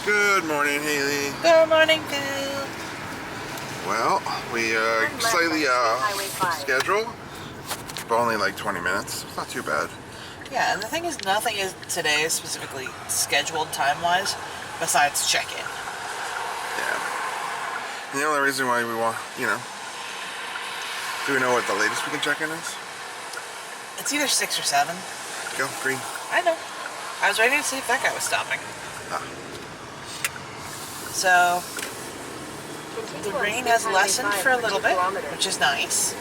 Good morning, Haley. Good morning, Phil. Well, we slightly schedule, but only like 20 minutes. It's not too bad. Yeah, and the thing is, nothing is today is specifically scheduled time-wise, besides check-in. Yeah. And the only reason why we want, do we know what the latest we can check in is? It's either 6 or 7. Go, green. I know. I was waiting to see if that guy was stopping. Ah. So, the rain has lessened for a little bit, which is nice.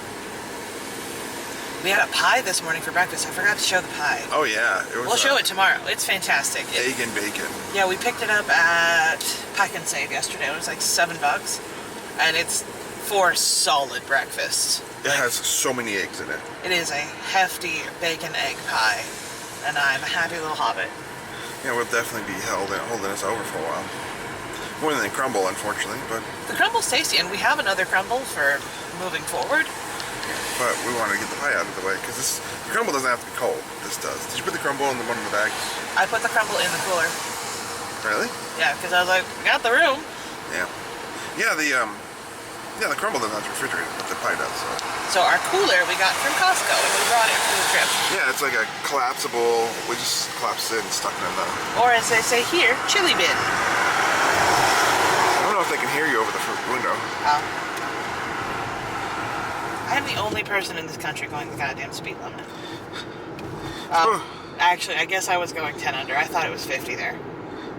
We had a pie this morning for breakfast. I forgot to show the pie. Oh yeah, We'll show it tomorrow. It's fantastic. Egg and bacon. Yeah, we picked it up at Pack and Save yesterday. It was like $7, and it's for solid breakfast. It has so many eggs in it. It is a hefty bacon egg pie, and I'm a happy little hobbit. Yeah, we'll definitely be holding us over for a while. More than the crumble, unfortunately, but the crumble's tasty, and we have another crumble for moving forward. But we wanted to get the pie out of the way because the crumble doesn't have to be cold. This does. Did you put the crumble in one of the bags? I put the crumble in the cooler. Really? Yeah, because I was like, we got the room. Yeah. Yeah, the crumble doesn't have to refrigerate, but the pie does. So our cooler we got from Costco, and we brought it for the trip. Yeah, it's like a collapsible. We just collapsed it and stuck it in the. Or as they say here, chili bin. I don't know if they can hear you over the window. Oh. I am the only person in this country going the goddamn speed limit. Actually, I guess I was going 10 under. I thought it was 50 there.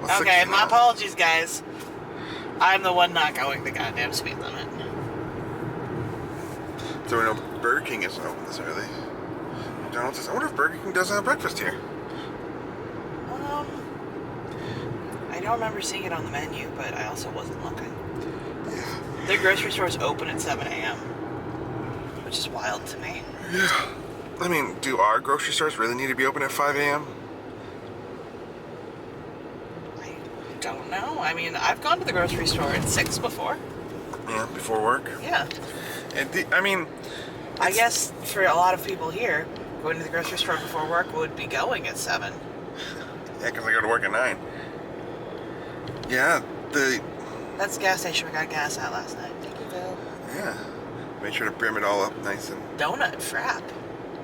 Well, okay, my apologies, guys. I'm the one not going the goddamn speed limit. So we know Burger King isn't open this early. McDonald's is. I wonder if Burger King doesn't have breakfast here. I don't remember seeing it on the menu, but I also wasn't looking. Yeah. Their grocery stores open at 7 a.m., which is wild to me. Yeah. I mean, do our grocery stores really need to be open at 5 a.m.? I don't know. I mean, I've gone to the grocery store at 6 before. Yeah, before work? Yeah. And I guess for a lot of people here, going to the grocery store before work would be going at 7. Yeah, because I go to work at 9. Yeah, That's the gas station we got gas at last night. Thank you, Bill. Yeah. Make sure to brim it all up nice and... Donut frap.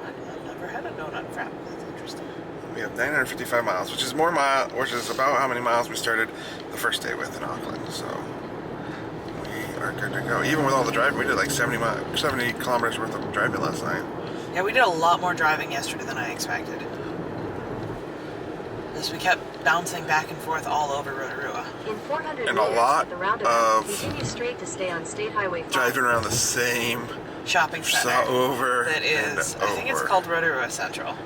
I've never had a donut frap. That's interesting. We have 955 miles, which is about how many miles we started the first day with in Auckland. So we are good to go. Even with all the driving, we did like 70 kilometers worth of driving last night. Yeah, we did a lot more driving yesterday than I expected. Because we kept bouncing back and forth all over Rotorua. In 400 and a lot of continue straight to stay on State Highway 5. Driving around the same shopping center. Over that is, I think it's called Rotorua Central.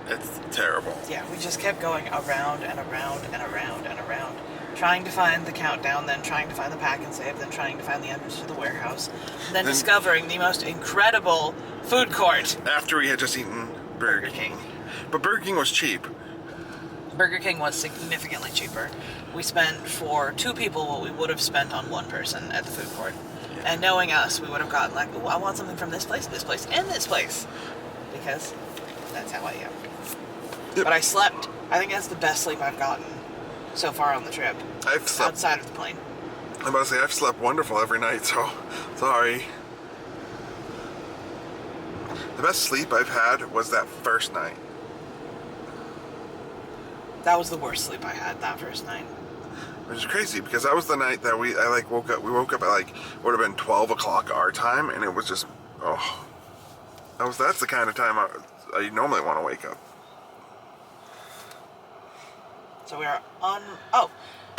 It's terrible. Yeah, we just kept going around and around and around and around. Trying to find the countdown, then trying to find the Pack and Save, then trying to find the entrance to the warehouse, then discovering the most incredible food court. After we had just eaten Burger King. But Burger King was cheap. Burger King was significantly cheaper. We spent for 2 people what we would have spent on 1 person at the food court. Yeah. And knowing us, we would have gotten like, oh, I want something from this place, and this place. Because that's how I am. Yep. But I slept. I think that's the best sleep I've gotten so far on the trip. I've slept outside of the plane. I'm about to say, I've slept wonderful every night, so sorry. The best sleep I've had was that first night. That was the worst sleep I had that first night. Which is crazy because that was the night that we woke up. We woke up at would have been 12 o'clock our time, and it was just that's the kind of time I normally want to wake up. So we are on. Oh,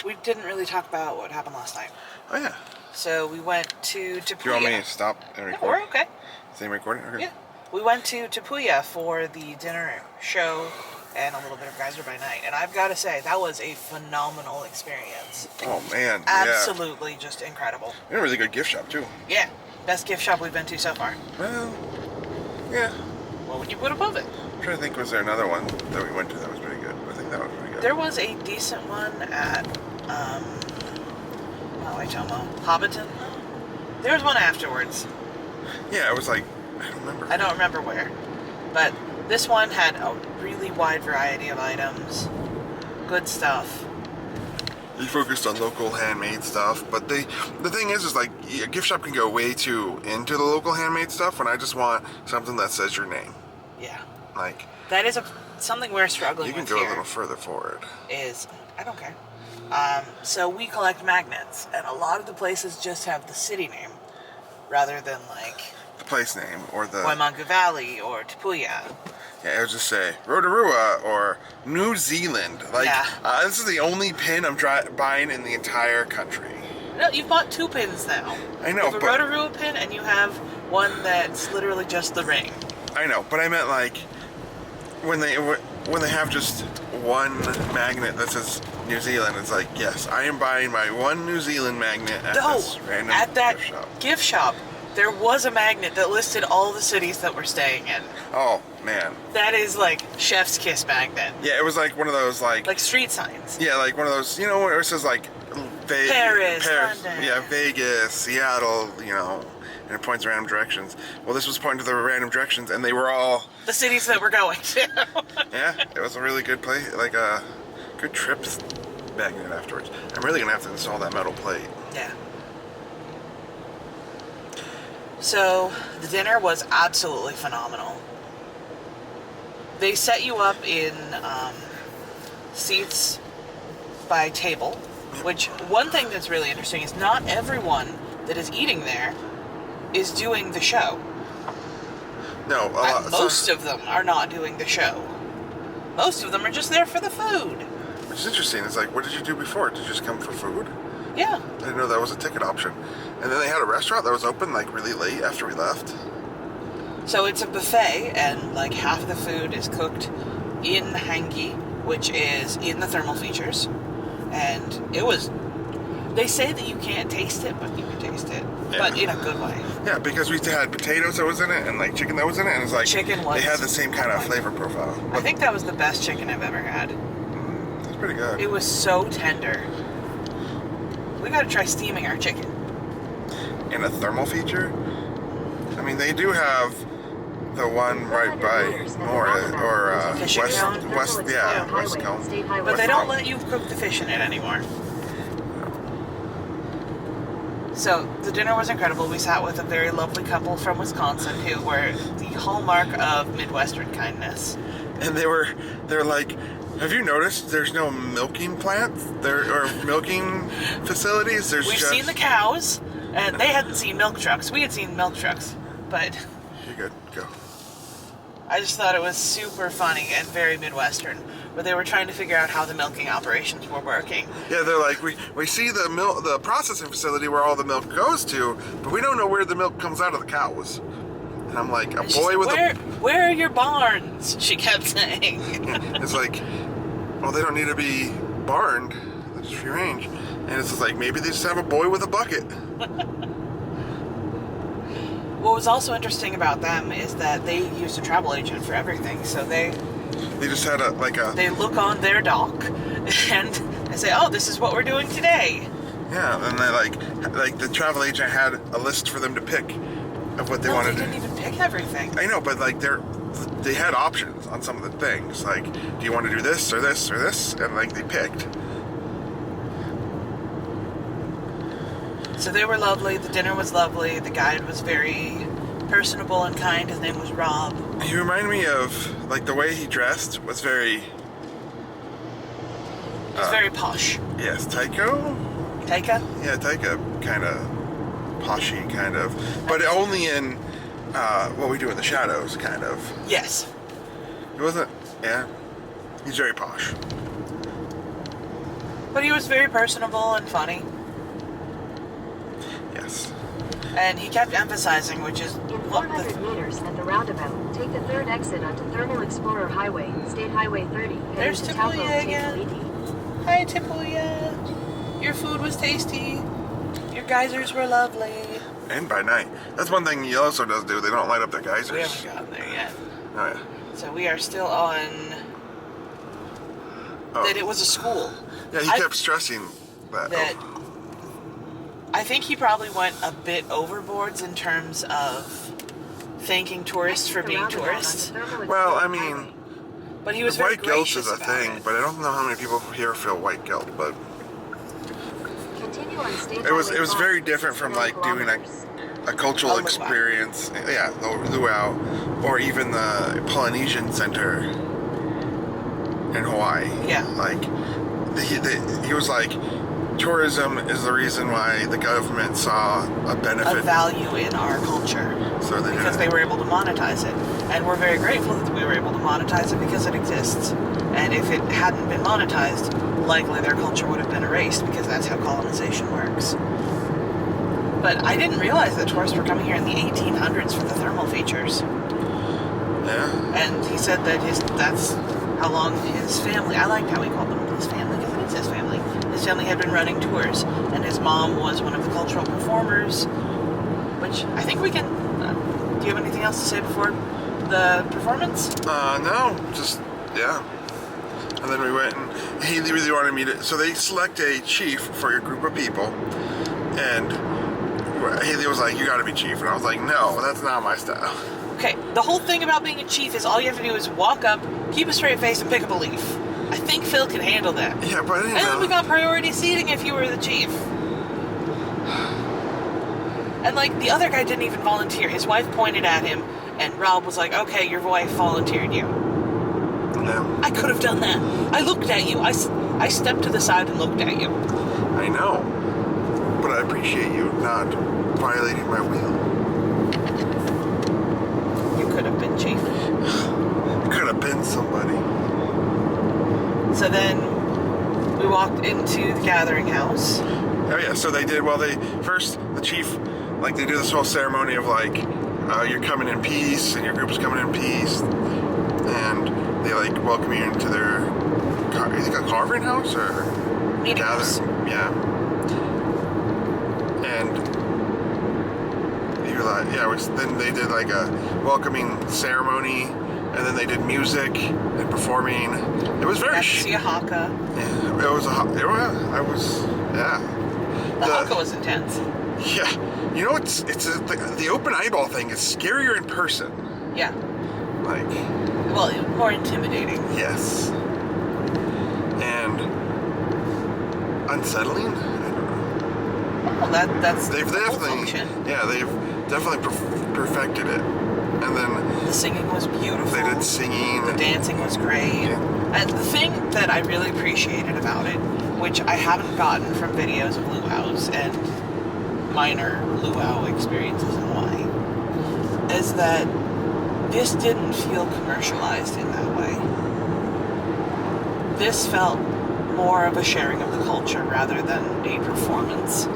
we didn't really talk about what happened last night. Oh yeah. So we went to Puia. Do you want me to stop and record? Yeah, we're okay. Same recording? Okay. Yeah. We went to Puia for the dinner show and a little bit of Geyser by Night. And I've got to say, that was a phenomenal experience. Oh, man. Absolutely just incredible. And a really good gift shop, too. Yeah. Best gift shop we've been to so far. Well, yeah. What would you put above it? I'm trying to think, was there another one that we went to that was pretty good? I think that was pretty good. There was a decent one at, Hobbiton? There was one afterwards. Yeah, it was like, I don't remember. I don't remember where. But this one had a really wide variety of items. Good stuff. They focused on local handmade stuff, but the thing is like a gift shop can go way too into the local handmade stuff when I just want something that says your name. Yeah. Like that is something we're struggling with. You can here go a little further forward. Is I don't care. So we collect magnets, and a lot of the places just have the city name rather than like the place name or the Waimangu Valley or Puia. Yeah, I would just say Rotorua or New Zealand. Like, yeah. This is the only pin I'm buying in the entire country. No, you've bought 2 pins now. I know, you have a Rotorua pin, and you have one that's literally just the ring. I know, but I meant like when they have just one magnet that says New Zealand. It's like, yes, I am buying my one New Zealand magnet at this random that gift shop. Gift shop. There was a magnet that listed all the cities that we're staying in. Oh, man. That is like chef's kiss magnet. Yeah, it was like one of those like street signs. Yeah, like one of those, you know, where it says like Paris, London. Yeah, Vegas, Seattle, you know, and it points random directions. Well, this was pointing to the random directions, and they were all the cities that we're going to. Yeah, it was a really good place, like a good trip magnet afterwards. I'm really gonna have to install that metal plate. Yeah. So, the dinner was absolutely phenomenal. They set you up in seats by table, which one thing that's really interesting is not everyone that is eating there is doing the show. No, most of them are not doing the show. Most of them are just there for the food. Which is interesting. It's like, what did you do before? Did you just come for food? Yeah. I didn't know that was a ticket option. And then they had a restaurant that was open like really late after we left. So it's a buffet, and like half of the food is cooked in hangi, which is in the thermal features. And it was... They say that you can't taste it, but you can taste it. Yeah. But in a good way. Yeah, because we had potatoes that was in it and like chicken that was in it, and it's like they had the same kind of flavor profile. I think that was the best chicken I've ever had. It's pretty good. It was so tender. We gotta try steaming our chicken. In a thermal feature? I mean, they do have the one right by West Cone. But they don't let you cook the fish in it anymore. So, the dinner was incredible. We sat with a very lovely couple from Wisconsin who were the hallmark of Midwestern kindness. And they're like, have you noticed there's no milking plants? Or milking facilities? We've seen the cows, and they hadn't seen milk trucks. We had seen milk trucks, but... You're good. Go. I just thought it was super funny and very Midwestern, where they were trying to figure out how the milking operations were working. Yeah, they're like, we see the processing facility where all the milk goes to, but we don't know where the milk comes out of the cows. And I'm like, where are your barns? She kept saying. It's like, well, they don't need to be barned. They're just free range. And it's just like, maybe they just have a boy with a bucket. What was also interesting about them is that they used a travel agent for everything. So they just had They look on their dock and they say, oh, this is what we're doing today. Yeah, and they like the travel agent had a list for them to pick of what they wanted. They didn't even pick everything. I know, but like they had options on some of the things. Like, do you want to do this or this or this? And like they picked. So they were lovely. The dinner was lovely. The guide was very personable and kind. His name was Rob. He reminded me of, like, the way he dressed was very... He was very posh. Yes, Taika? Yeah, Taika kind of poshy, kind of. But only in What We Do in the Shadows, kind of. Yes. It wasn't... Yeah. He's very posh. But he was very personable and funny. Yes. And he kept emphasizing, which is... In 400 meters at the roundabout, take the third exit onto Thermal Explorer Highway, State Highway 30. There's Puia again. Hi, Puia. Your food was tasty. Your geysers were lovely. And by night. That's one thing Yellowstone does do. They don't light up their geysers. We haven't gotten there yet. Oh, yeah. So we are still on... That it was a school. Yeah, he kept stressing that. I think he probably went a bit overboard in terms of thanking tourists for being tourists. Well, I mean... But he was very white guilt gracious is a about thing, it. but I don't know how many people here feel white guilt, but... Continue on State It was Highway 5 very for different from 69 like doing kilometers. a cultural A luau. experience. Yeah, the luau, or even the Polynesian Center in Hawaii. Yeah. Like he was like, tourism is the reason why the government saw a benefit. A value in our culture. So they Because they were able to monetize it. And we're very grateful that we were able to monetize it because it exists. And if it hadn't been monetized, likely their culture would have been erased because that's how colonization works. But I didn't realize that tourists were coming here in the 1800s for the thermal features. Yeah. And he said that that's how long his family, I liked how he called them his family because it is his family. His family had been running tours. And his mom was one of the cultural performers, which I think we can... do you have anything else to say before the performance? No, just, yeah. And then we went and he really wanted me to, so they select a chief for your group of people. And Haley was like, you gotta be chief. And I was like, no, that's not my style. Okay, the whole thing about being a chief is all you have to do is walk up, keep a straight face, and pick up a leaf. I think Phil can handle that. Yeah, but I didn't And know. then we got priority seating if you were the chief. And like, the other guy didn't even volunteer. His wife pointed at him, and Rob was like, okay, your wife volunteered you. Yeah, I could have done that. I looked at you. I stepped to the side and looked at you. I know. But I appreciate you not violating my will. You could have been chief. It could have been somebody. So then we walked into the gathering house. Oh yeah, so they did, well the chief, like they do this whole ceremony of like, you're coming in peace and your group's coming in peace. And they like welcome you into their, I think a carving house or? Meeting house. Yeah. And you're like, yeah, then they did like a welcoming ceremony, and then they did music and performing. It was very. Got to see a haka. Yeah, it was yeah. The haka was intense. Yeah, you know the open eyeball thing is scarier in person. Yeah. Like. Well, more intimidating. Yes. And unsettling. I don't know. Well, that's They've the whole definitely, function. yeah, they've definitely perfected it. And then The singing was beautiful. they did singing. The dancing was great. Yeah. And the thing that I really appreciated about it, which I haven't gotten from videos of luau's and minor luau experiences in Hawaii, is that this didn't feel commercialized in that way. This felt more of a sharing of the culture rather than a performance.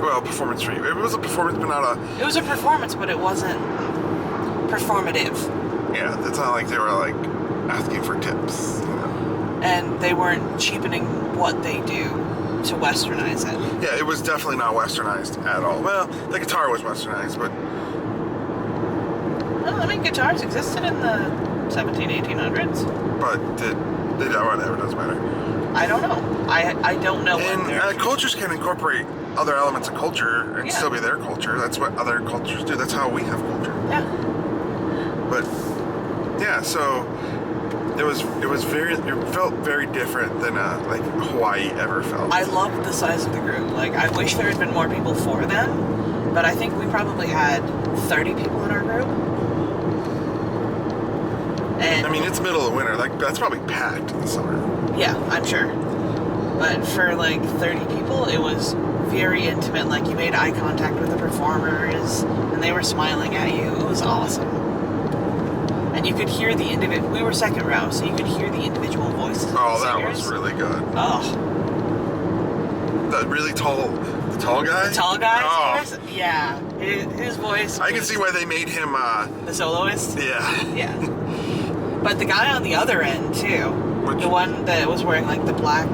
Well, performance for you. It was a performance, but not a. It was a performance, but it wasn't performative. Yeah, it's not like they were like asking for tips. You know? And they weren't cheapening what they do to westernize it. Yeah, it was definitely not westernized at all. Well, the guitar was westernized, but Well, I mean, guitars existed in the 1800s. whatever, doesn't matter. I don't know. I don't know. And what they're- cultures can incorporate other elements of culture and Yeah. still be their culture. That's what other cultures do. That's how we have culture. Yeah. But yeah, so it felt very different than like Hawaii ever felt. I loved the size of the group. Like, I wish there had been more people for them, but I think we probably had 30 people in our group. And I mean, it's middle of winter. Like that's probably packed in the summer. yeah, I'm sure. But for like 30 people, it was very intimate. Like, you made eye contact with the performers, and they were smiling at you. It was awesome. And you could hear the individual. We were second row, so you could hear the individual voices. Of Oh, the that singers. was really good. Oh, The really tall guy. the tall guy. Oh, Yeah, his voice. I can was see why they made him. the soloist. Yeah. Yeah. But the guy on the other end too, Which- the one that was wearing like the black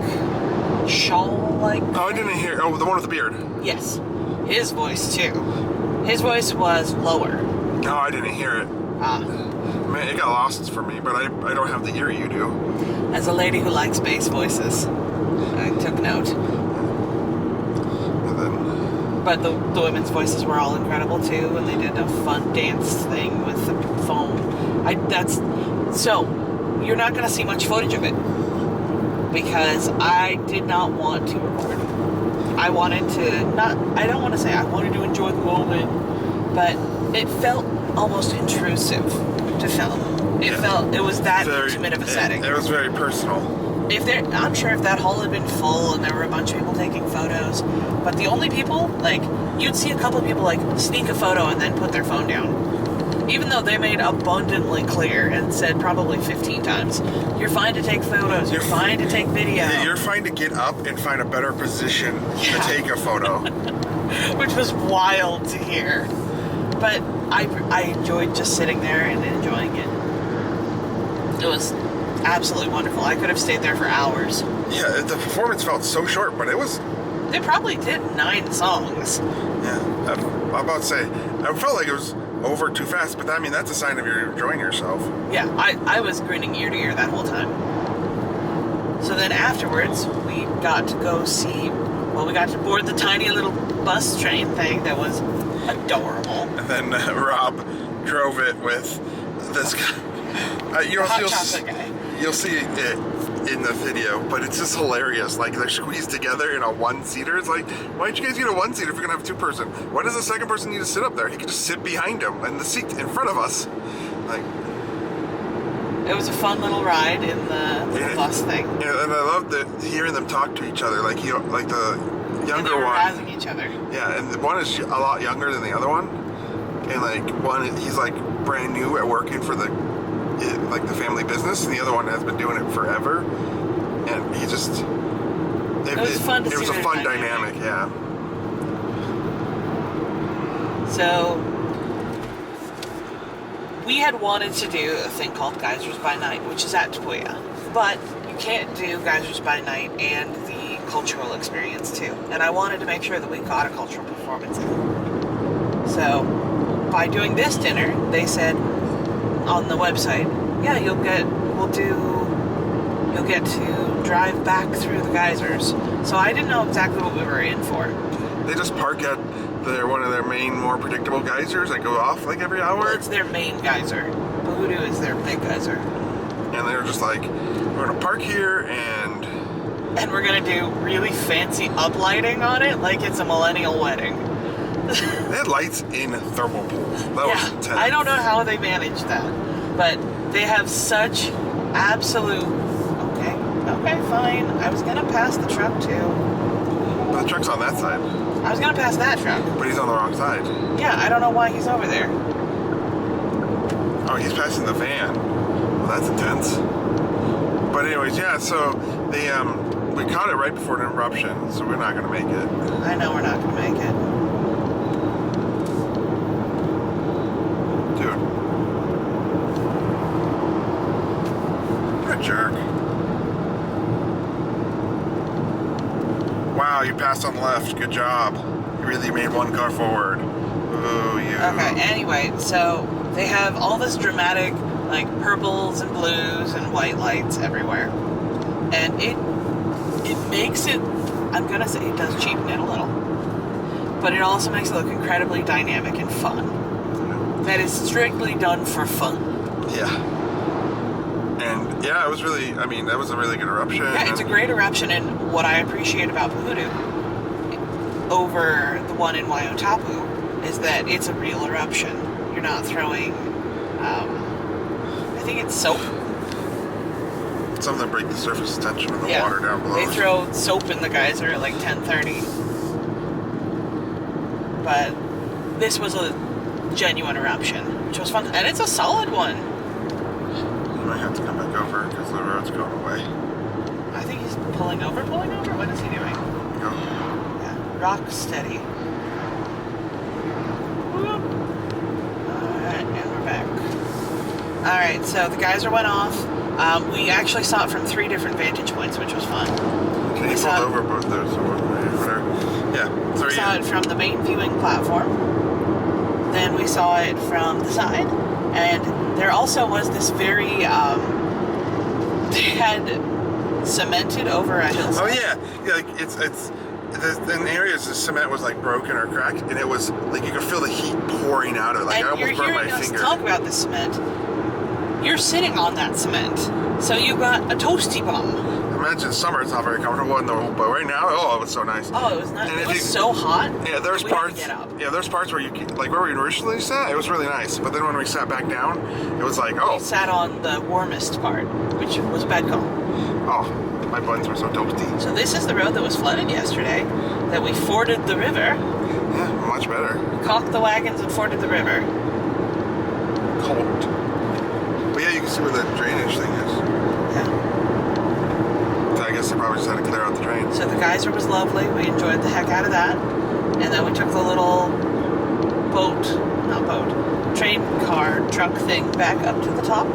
shawl, like. Oh, I didn't hear. Oh, the one with the beard. Yes, his voice too. His voice was lower. No, I didn't hear it. Ah. Man, it got lost for me, but I don't have the ear you do. As a lady who likes bass voices, I took note. And then, But the women's voices were all incredible too, and they did a fun dance thing with the foam. So you're not gonna see much footage of it. because I did not want to record. I wanted to I don't want to say I wanted to enjoy the moment, but it felt almost intrusive to film. It was that intimate of a setting. It was very personal. I'm sure if that hall had been full and there were a bunch of people taking photos, but the only people, like, you'd see a couple of people, like, sneak a photo and then put their phone down. Even though they made abundantly clear and said probably 15 times, you're fine to take photos, you're fine to take video. Yeah, you're fine to get up and find a better position to take a photo. Which was wild to hear. But I enjoyed just sitting there and enjoying it. It was absolutely wonderful. I could have stayed there for hours. Yeah, the performance felt so short, but it was... They probably did 9 songs. Yeah, I'm about to say, I felt like it was over too fast, but I mean, that's a sign of you're enjoying yourself. Yeah, I was grinning ear to ear that whole time. So then afterwards, we got to go see, we got to board the tiny little bus train thing that was adorable. And then Rob drove it with this guy. You'll see it in the video, but it's just hilarious. Like, they're squeezed together in a one-seater. It's like, why don't you guys get a one-seater if you're gonna have 2-person? Why does the second person need to sit up there? He could just sit behind him in the seat in front of us. Like, it was a fun little ride in the bus thing. Yeah, and I loved hearing them talk to each other. Like, like the younger one. Razzing each other. Yeah, and one is a lot younger than the other one. And like he's like brand new at working for the family business, and the other one has been doing it forever. And he just it was fun to see. It was a fun dynamic, yeah. So we had wanted to do a thing called Geysers by Night, which is at Puia, but you can't do Geysers by Night and the cultural experience too. And I wanted to make sure that we got a cultural performance in. So by doing this dinner, they said on the website, yeah, you'll get to drive back through the geysers. So I didn't know exactly what we were in for. They just park at one of their main, more predictable geysers that go off like every hour. Well, it's their main geyser. Puia is their big geyser. And they're just like, we're gonna park here and we're gonna do really fancy uplighting on it, like it's a millennial wedding. They had lights in thermal pools. That was intense. I don't know how they managed that, but they have such absolute. Okay, fine. I was gonna pass the truck too. But the truck's on that side. I was gonna pass that truck. But he's on the wrong side. Yeah, I don't know why he's over there. Oh, he's passing the van. Well, that's intense. But anyways, yeah. So they we caught it right before an eruption, so we're not gonna make it. I know we're not gonna make it. Jerk. Wow, you passed on the left. Good job. You really made one car forward. Ooh, you. Okay, anyway, so they have all this dramatic, like, purples and blues and white lights everywhere. And it makes it, I'm gonna say it does cheapen it a little. But it also makes it look incredibly dynamic and fun. That is strictly done for fun. Yeah. And yeah, it was really, I mean, that was a really good eruption. Yeah, it's a great eruption, and what I appreciate about Puia over the one in Waiotapu is that it's a real eruption. You're not throwing, I think it's soap. Something to break the surface tension of the water down below. They throw soap in the geyser at like 10:30. But this was a genuine eruption, which was fun, and it's a solid one. You might have to come back over because the road's going away. I think he's pulling over? What is he doing? Go. Yeah, rock steady. Alright, and we're back. Alright, so the geyser went off. We actually saw it from 3 different vantage points, which was fun. Okay, you pulled over both those, so yeah. So we saw it from the main viewing platform. Then we saw it from the side. And there also was this very, they had cemented over a hillside. Oh yeah, like it's in areas the cement was like broken or cracked, and it was like you could feel the heat pouring out of it. Like and I almost burned my finger. Talk about the cement. You're sitting on that cement, so you got a toasty bum. imagine summer it's not very comfortable, but right now, oh, it was so nice. Oh, it was nice. And It if was you- so hot. Yeah, there's we had to parts. get up. Yeah, there's parts where you like where we originally sat. It was really nice, but then when we sat back down, it was like, oh, We sat on the warmest part, which was a bad call. oh, my buttons were so toasty. So this is the road that was flooded yesterday, that we forded the river, Yeah, much better. caulked the wagons and forded the river. Cold. But yeah, you can see where the drainage thing is. Yeah. So I guess they probably just had to clear out the drain. So the geyser was lovely. We enjoyed the heck out of that. And then we took the little train car truck thing back up to the top.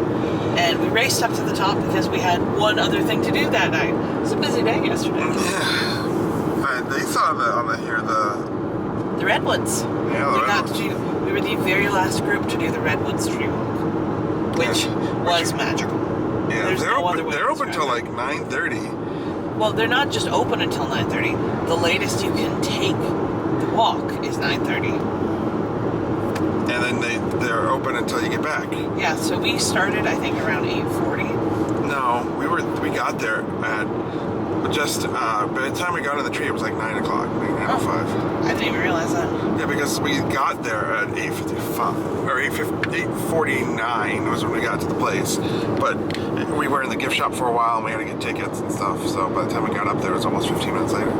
And we raced up to the top because we had one other thing to do that night. It was a busy day yesterday. Yeah. They saw on the The Redwoods. Yeah, the Redwoods. We were the very last group to do the Redwoods tree walk, which was magical. Yeah, There's they're no open. other way They're to open till describe like 9:30. Well, they're not just open until 9:30. The latest you can take the walk is 9:30. And then they're open until you get back. Yeah, so we started I think around 8:40. No, we got there at just by the time we got in the tree, it was like 9 o'clock, like 9:05. I didn't even realize that. Yeah, because we got there at 8:55 or 8:49 was when we got to the place. But we were in the gift shop for a while and we had to get tickets and stuff. So by the time we got up there, it was almost 15 minutes later.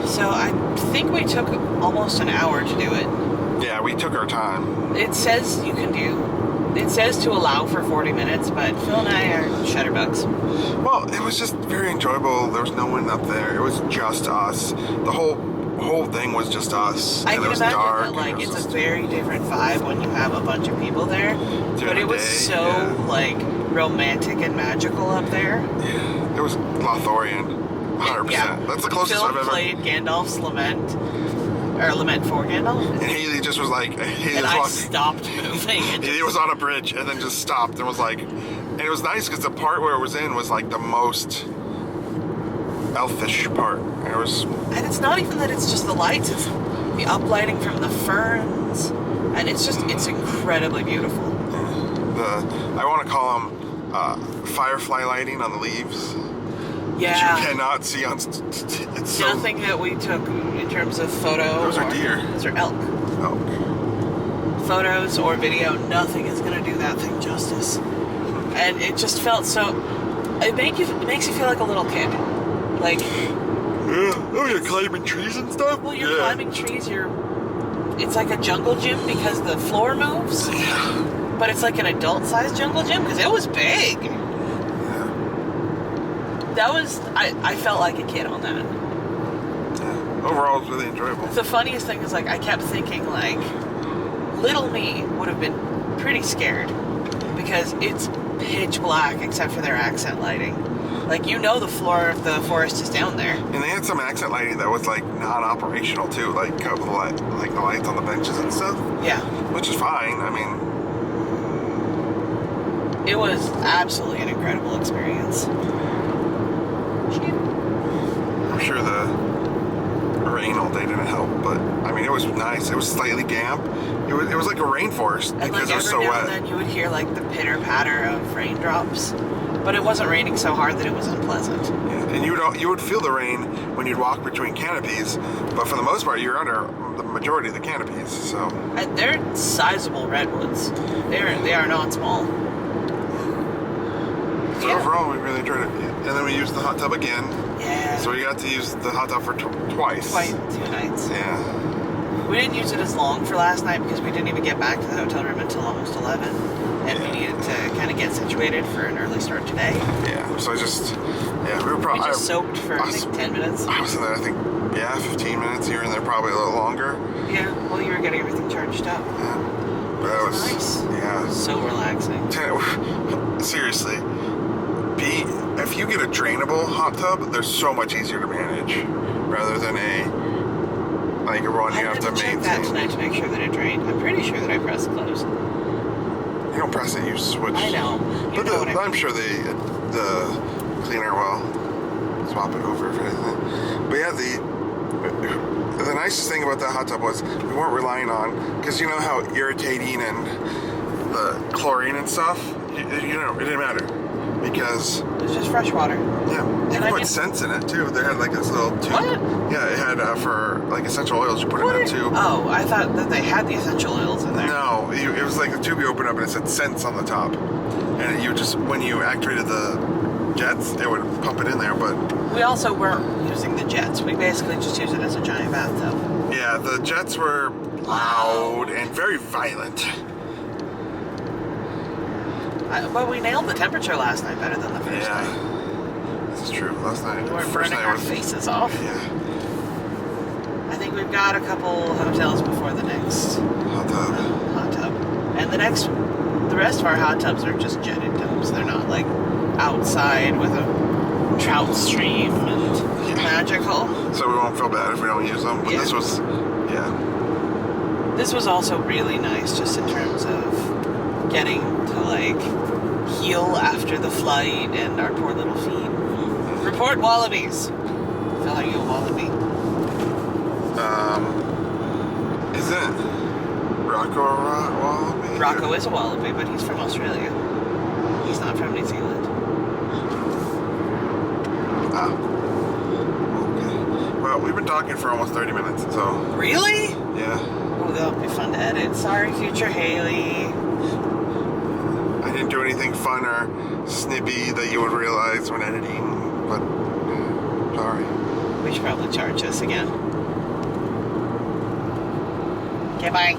So I think we took almost an hour to do it. Yeah, we took our time. It says it says to allow for 40 minutes, but Phil and I are shutterbugs. Well, it was just very enjoyable. There was no one up there. It was just us. The whole thing was just us. I And can it was imagine dark. that and like it was it's a just- very different vibe when you have a bunch of people there. During But it the was day, so yeah. like romantic and magical up there. It was Lothorian. 100%. Yeah. That's the closest Phil I've ever. played Gandalf's Lament, or Lament for Gandalf. And Haley just was like, he And just I walked. stopped moving. And He was on a bridge and then just stopped and was like, and it was nice because the part where it was in was like the most elfish part. And it was, And it's not even that it's just the lights, it's the uplighting from the ferns. And it's incredibly beautiful. I want to call them firefly lighting on the leaves. Yeah. Which you cannot see on. It's so. Nothing that we took in terms of photo. Those are deer. Those are elk. Oh. Photos or video, nothing is going to do that thing justice. And it just felt so. It makes you feel like a little kid. Like. Yeah. Oh, you're climbing trees and stuff? Well, you're climbing trees, it's like a jungle gym because the floor moves. Yeah. But it's like an adult-sized jungle gym because it was big. Yeah. That was, I felt like a kid on that. Yeah. Overall, it was really enjoyable. The funniest thing is like, I kept thinking like, little me would have been pretty scared because it's pitch black except for their accent lighting. Like, you know the floor of the forest is down there. And they had some accent lighting that was like non-operational too, like the lights on the benches and stuff, Yeah. which is fine. I mean, It was absolutely an incredible experience. I'm sure the rain all day didn't help, but I mean, it was nice. It was slightly damp. It was like a rainforest And because like it was every so now and wet. then you would hear like the pitter patter of raindrops, but it wasn't raining so hard that it was unpleasant. Yeah. And you would feel the rain when you'd walk between canopies, but for the most part, you're under the majority of the canopies. So And they're sizable redwoods. They are not small. So Yeah. overall, we really enjoyed it. And then we used the hot tub again. Yeah. So we got to use the hot tub for twice. Quite 2 nights. Yeah. We didn't use it as long for last night because we didn't even get back to the hotel room until almost 11. And we needed to kind of get situated for an early start today. Yeah. So we were We probably. just soaked for, I think, 10 minutes. I was in there, I think, 15 minutes. You were in there probably a little longer. Yeah, well, you were getting everything charged up. Yeah. But that was Nice. Yeah. So relaxing. Seriously, if you get a drainable hot tub, they're so much easier to manage rather than a one you have to I'm gonna check that maintain. tonight to make sure that it drained. I'm pretty sure that I pressed close. You don't press it, you switch. I know. You But know what I I'm mean. sure the cleaner will swap it over if anything. But yeah, the nicest thing about that hot tub was we weren't relying on, because you know how irritating and the chlorine and stuff, it didn't matter. because It was just fresh water. yeah, you And can I put mean- scents in it too. They had like this little tube. What? Yeah, it had for like essential oils. You put What? in a tube. Oh, I thought that they had the essential oils in there. No, it was like a tube you open up and it said scents on the top, and you just when you activated the jets, it would pump it in there. But We also weren't using the jets. We basically just used it as a giant bathtub. yeah, the jets were loud and very violent. But we nailed the temperature last night better than the first night. Yeah, this is true. Last night, We weren't first burning night our was faces off. yeah, I think we've got a couple hotels before the next hot tub. hot tub. And the rest of our hot tubs are just jetted tubs. They're not like outside with a trout stream and Yeah. magical. So we won't feel bad if we don't use them. But Yeah. this was, yeah, This was also really nice just in terms of getting to like heal after the flight and our poor little feet. Report wallabies. I feel like you a wallaby. isn't Rocco a wallaby? Rocco is a wallaby, but he's from Australia. He's not from New Zealand. Ah. Okay. Well, we've been talking for almost 30 minutes, so Really? yeah. Oh, that would be fun to edit. Sorry, future Haley. I didn't do anything fun or snippy that you would realize when editing, but sorry. We should probably charge us again. Okay, bye.